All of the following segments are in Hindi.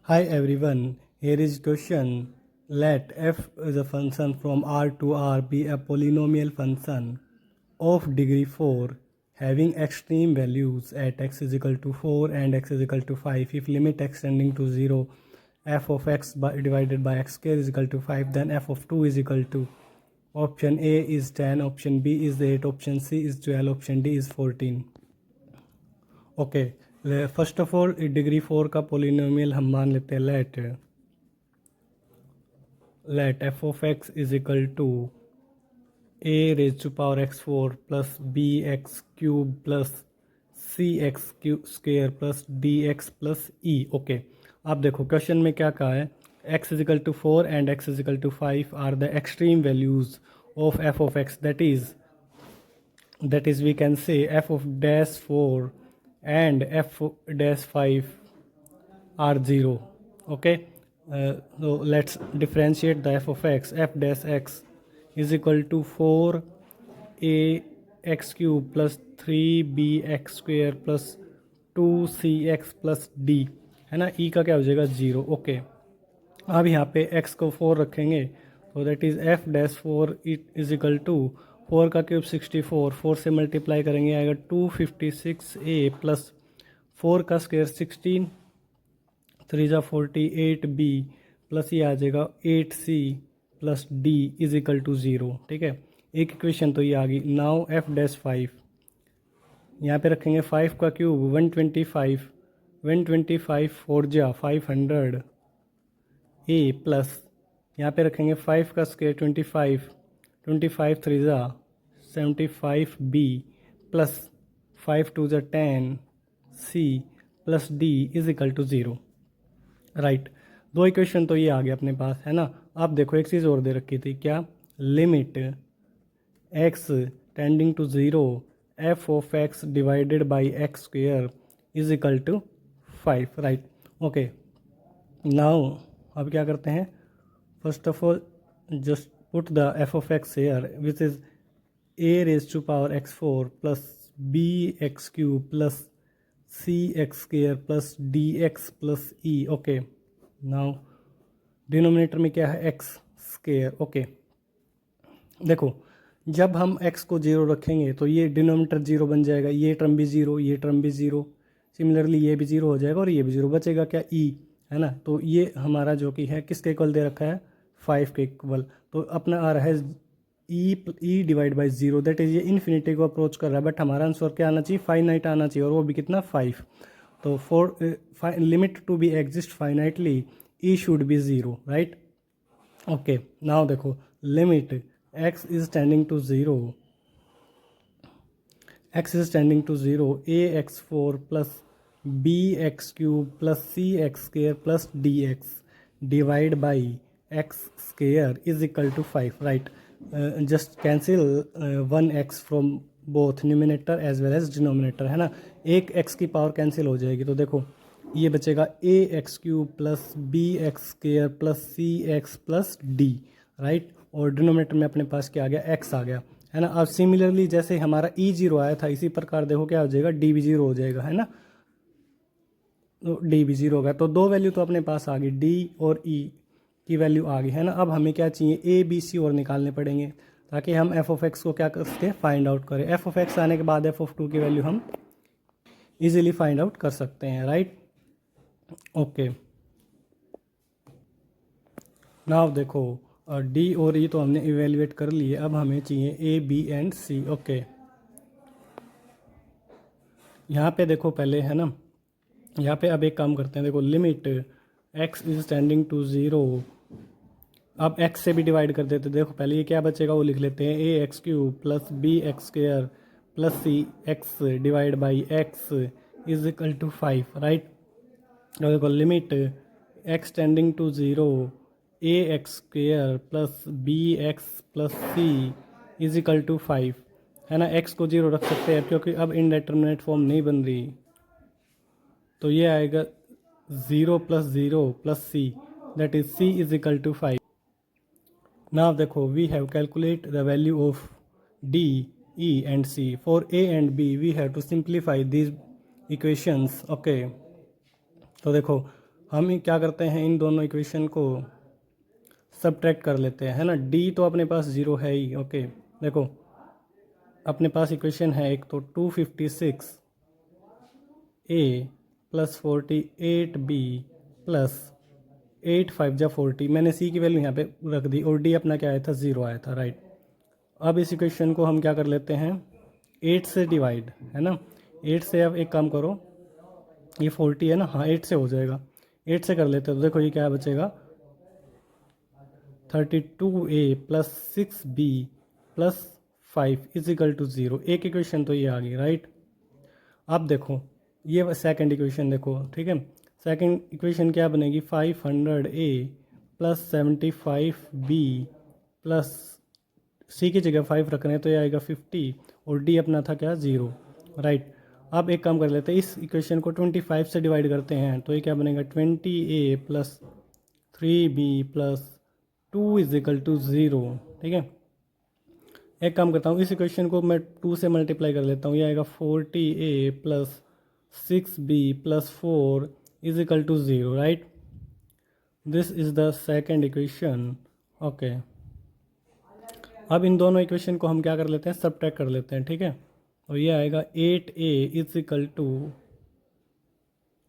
Hi everyone, here is question. Let f is a function from R to R be a polynomial function of degree 4 having extreme values at x is equal to 4 and x is equal to 5. If limit x tending to 0, f of x divided by x square is equal to 5, then f of 2 is equal to option A is 10, option B is 8, option C is 12, option D is 14. Okay, first of all degree 4 का पोलिनोमियल हम मान लेते हैं let f of x is equal to a raise to power x 4 plus b x cube plus c x q square plus d x plus e. Okay, आप देखो क्वेश्चन में क्या कहा है, x is equal to 4 and x is equal to 5 are the extreme values of x, that is we can say f of dash 4 and f dash 5 are 0. Okay, so let's differentiate the f of x. F dash x is equal to 4 a x cube plus 3b x square plus 2c x plus d है ना। e का क्या हो जाएगा 0। ओके, अब यहाँ पे x को 4 रखेंगे तो that is f dash 4 is equal to 4 का क्यूब 64, 4 से मल्टीप्लाई करेंगे आएगा 256a प्लस 4 का स्क्वायर 16, 3 जा 48b प्लस ये आ जाएगा 8c plus d is equal to 0। ठीक है, एक इक्वेशन तो ये आ गई। नाउ f डैश 5 यहाँ पे रखेंगे 5 का क्यूब 125, 125 4 जा 500 a प्लस यहाँ पे रखेंगे 5 का स्क्वायर 25, 25 3 जा 75 b प्लस 5 2 जा 10 c plus d is equal to 0। Right, दो इक्वेशन तो ये आ गया अपने पास है ना। अब देखो एक चीज़ और दे रखी थी, क्या, limit x tending to 0 f of x divided by x square is equal to 5। Right, okay, now अब क्या करते हैं, फर्स्ट ऑफ ऑल just put the f of x here, which is a raised to power x4 plus bx cube plus cx square plus dx plus e। Okay, now denominator में क्या है, x स्क्वेयर। ओके, देखो जब हम x को 0 रखेंगे तो ये डिनोमिनेटर 0 बन जाएगा, ये टर्म भी 0, ये टर्म भी 0, सिमिलरली ये भी 0 हो जाएगा और ये भी 0 बचेगा क्या, e है ना। तो ये हमारा जो कि है किसके इक्वल दे रखा है, 5 के इक्वल, तो अपना आ रहा है ई डिवाइड बाई 0, दैट इज ये इन्फिनिटी को अप्रोच कर रहा है, बट हमारा आंसर क्या आना चाहिए, फाइनाइट आना चाहिए, और वो भी कितना 5। तो for limit to be exist finitely e should be 0। Right, okay, now देखो limit x is tending to 0, x is tending to 0 ax4 plus bx cube plus cx square plus dx divide by x square is equal to 5। right, just cancel 1x from both numerator as well as denominator है ना, एक x की पावर कैंसिल हो जाएगी, तो देखो ये बचेगा a x cube plus b x square plus c x plus d. Right, और डिनोमिनेटर में अपने पास क्या आ गया, x आ गया है ना। अब सिमिलरली जैसे हमारा e 0 आया था, इसी प्रकार देखो क्या हो जाएगा, d भी 0 हो जाएगा है ना, तो d भी 0 होगा। तो दो वैल्यू तो अपने पास आ गई, d और e की वैल्यू आ गई है ना। अब हमें क्या चाहिए, ए बी सी और निकालने पड़ेंगे ताकि हम एफ ऑफ एक्स को क्या कर सके, फाइंड आउट करें। एफ ऑफ एक्स आने के बाद एफ ऑफ 2 की वैल्यू हम इजीली फाइंड आउट कर सकते हैं। राइट, ओके, नाउ देखो डी और ई तो हमने इवेल्युएट कर लिए, अब हमें चाहिए a b and c. Okay, यहाँ पे देखो पहले है ना, यहाँ पे अब एक काम करते हैं, देखो limit x is tending to 0, अब x से भी डिवाइड कर देते, देखो पहले ये क्या बचेगा वो लिख लेते हैं, a x cube plus b x square plus c x divide by x is equal to 5। Right, और देखो limit x tending to 0 a x square plus b x plus c is equal to 5 है ना। x को 0 रख सकते हैं क्योंकि अब इनडेटर्मिनेट फॉर्म नहीं बन रही, तो ये आएगा 0 plus 0 plus c, that is c is equal to 5। Now देखो we have calculate the value of D, E and C. For A and B we have to simplify these equations. Okay, तो देखो हम क्या करते हैं, इन दोनों इक्वेशन को सब्ट्रैक्ट कर लेते हैं, है ना। डी तो अपने पास 0 है ही। ओके, देखो अपने पास इक्वेशन है एक तो 256 ए प्लस 48 बी प्लस 8 5 जा 40। मैंने सी की वैल्यू यहाँ पे रख दी और डी अपना क्या आया था, 0 आया था, राइट। अब इस इक्वेशन को हम क्या कर लेते हैं, 8 से डिवाइड, है ना। 8 से अब एक काम करो, ये 40 है ना, हाँ 8 से हो जाएगा, 8 से कर लेते हैं। तो देखो ये क्या बचेगा, 32a plus 6b plus 5 is equal to 0। एक इक्वेशन तो ये आ गई, राइट। अब देखो ये सेकंड इक्वेशन देखो, ठीक है। सेकंड इक्वेशन क्या बनेगी, 500a प्लस 75b प्लस सी की जगह 5 रख रहे हैं तो ये आएगा 50 और डी अपना था क्या, 0, राइट। अब एक काम कर लेते हैं, इस इक्वेशन को 25 से डिवाइड करते हैं तो ये क्या बनेगा, 20a plus 3b plus 2 is equal to 0, ठीक है। एक काम करता हूँ, इस इक्वेशन को मैं 2 से मल्टीप्लाई कर लेता हूँ, ये आएगा 40a plus 6b plus 4 is equal to 0, right. This is the second equation. Okay, अब इन दोनों इक्वेशन को हम क्या कर लेते हैं, सब्ट्रैक्ट कर लेते हैं, ठीक है। और ये आएगा 8a इज इक्वल टू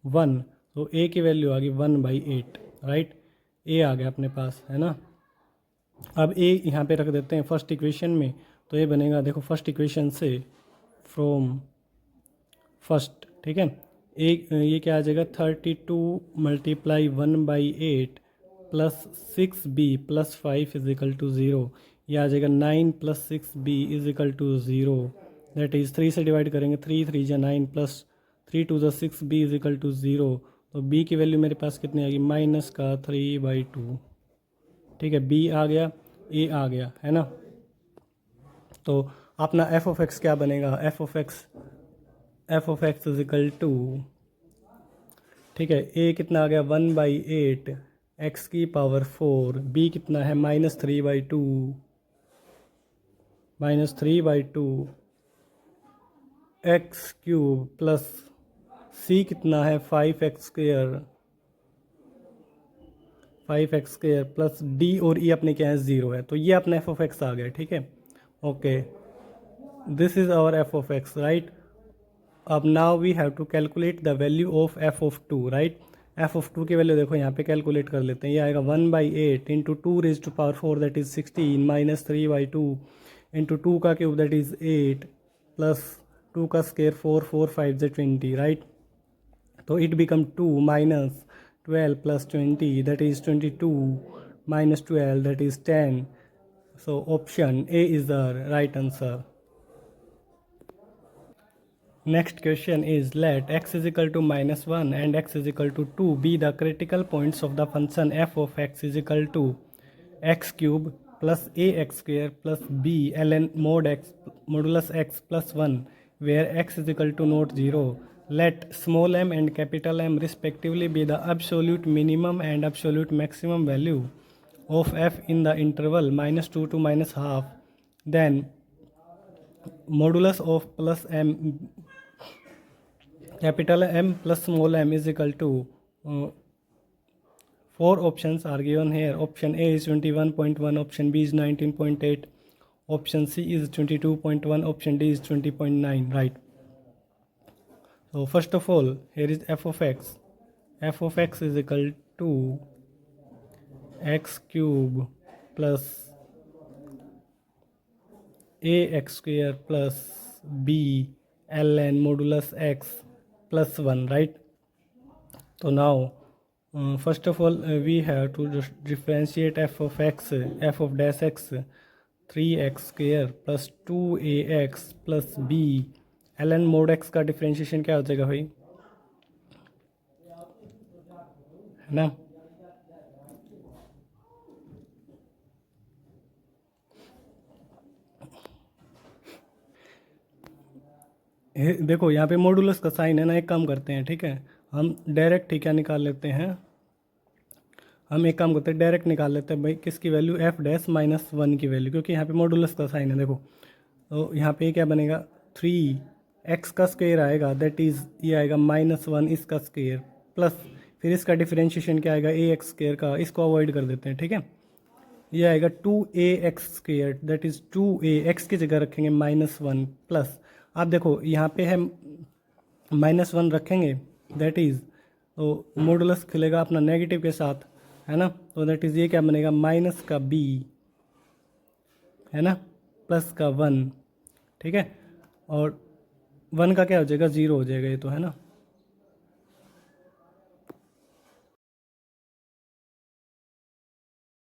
1, तो a की वैल्यू आ गई 1/8, राइट। a आ गया अपने पास, है ना। अब a यहाँ पे रख देते हैं फर्स्ट इक्वेशन में, तो ये बनेगा देखो फर्स्ट इक्वेशन से फ्रॉम फर्स्ट, ठीक है। एक ये क्या आ जाएगा, 32 multiply 1/8 plus 6b plus 5 is equal to 0। ये आ जाएगा 9 plus 6b is equal to 0, that is 3 से डिवाइड करेंगे, 3 3 जा 9 प्लस 3 2 जा 6b इज इक्वल टू 0। तो b की वैल्यू मेरे पास कितनी आएगी, -3/2, ठीक है। b आ गया, a आ गया, है ना। तो अपना f(x) क्या बनेगा, f(x) इज इक्वल टू, ठीक है, a कितना आ गया 1/8 x की पावर 4, b कितना है -3/2 x क्यूब प्लस c कितना है 5x² प्लस d और e अपने क्या है, 0 है। तो ये अपना f(x) आ गया, ठीक है। Okay, this is our f(x), right. अब now we have to calculate the value of f(2), right. f(2) की वैल्यू देखो यहाँ पे कैलकुलेट कर लेते हैं। ये आएगा 1/8 into 2⁴ that is 16 minus 3/2 into 2 का क्यूब दैट इज़ 8 प्लस 2 का स्केयर 4 4 5 = 20, राइट। तो it become 2 minus 12 plus 20 that is 22 minus 12 that is 10। So option A is the right answer. Next question is, let x is equal to -1 and x is equal to 2 be the critical points of the function f of x is equal to x cube plus ax square plus b ln mod x modulus x plus 1 where x is equal to not 0. Let small m and capital M respectively be the absolute minimum and absolute maximum value of f in the interval -2 to -12. Then modulus of plus m capital M plus small m is equal to 4 options are given here. Option A is 21.1, option B is 19.8, option C is 22.1, option D is 20.9, right. So first of all, here is f of x. F of x is equal to x cube plus ax square plus b ln modulus x plus 1, right. So now first of all we have to just differentiate f of x, f of dash x 3x square plus 2ax plus b ln mod x का डिफ्रेंशिएशन क्या हो जाएगा भाई, है ना। देखो यहाँ पे मॉडुलस का साइन है ना, एक काम करते हैं, ठीक है। हम डायरेक्ट ही क्या निकाल लेते हैं, हम एक काम करते हैं डायरेक्ट निकाल लेते हैं भाई, किसकी वैल्यू f'-1 की वैल्यू, क्योंकि यहाँ पे मॉडुलस का साइन है। देखो तो यहाँ पे क्या बनेगा, 3x का स्क्वायर आएगा दैट इज़ ये आएगा -1 इसका स्क्वायर प्लस फिर इसका डिफरेंशिएशन क्या आएगा, ए एक्स स्क्र का, इसको अवॉइड कर देते हैं, ठीक है। ये आएगा 2ax² that is 2a, x की जगह रखेंगे -1 प्लस, आप देखो यहाँ पे है -1 रखेंगे, दैट इज़ तो मॉडुलस खुलेगा अपना नेगेटिव के साथ, है ना। तो दैट इज़ ये क्या बनेगा, माइनस का b, है ना, प्लस का 1, ठीक है। और 1 का क्या हो जाएगा, 0 हो जाएगा ये तो, है ना।